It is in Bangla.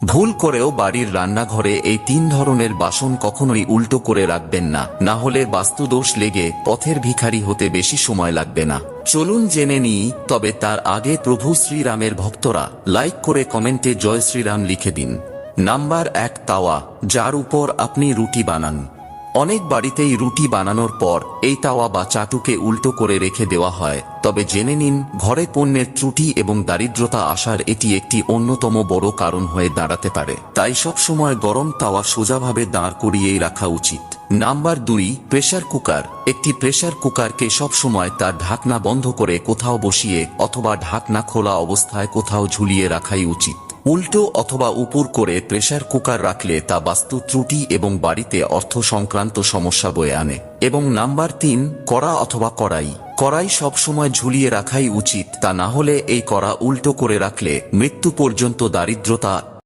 ভুল করেও বাড়ির রান্নাঘরে এই 3 ধরনের বাসন কখনোই উল্টো করে রাখবেন না, না হলে বাস্তুদোষ লেগে পথের ভিখারি হতে বেশি সময় লাগবে না। চলুন জেনে নিই, তবে তার আগে প্রভু শ্রীরামের ভক্তরা লাইক করে কমেন্টে জয় শ্রীরাম লিখে দিন। নাম্বার 1, তাওয়া, যার উপর আপনি রুটি বানান। অনেক বাড়িতেই রুটি বানানোর পর এই তাওয়া বা চাটুকে উল্টো করে রেখে দেওয়া হয়, তবে জেনে নিন ঘরে পণ্যের ত্রুটি এবং দারিদ্রতা আসার এটি একটি অন্যতম বড় কারণ হয়ে দাঁড়াতে পারে। তাই সব সময় গরম তাওয়া সোজাভাবে দাঁড় করিয়েই রাখা উচিত। Number 2, pressure cooker. একটি প্রেসার কুকারকে সব সময় তার ঢাকনা বন্ধ করে কোথাও বসিয়ে অথবা ঢাকনা খোলা অবস্থায় কোথাও ঝুলিয়ে রাখাই উচিত। উল্টো অথবা উপর করে প্রেসার কুকার রাখলে তা বাস্তু ত্রুটি এবং বাড়িতে অর্থ সংক্রান্ত সমস্যা বয়ে আনে। এবং নাম্বার 3, কড়া অথবা কড়াই। কড়াই সব সময় ঝুলিয়ে রাখাই উচিত, তা না হলে এই কড়া উল্টো করে রাখলে মৃত্যু পর্যন্ত দারিদ্রতা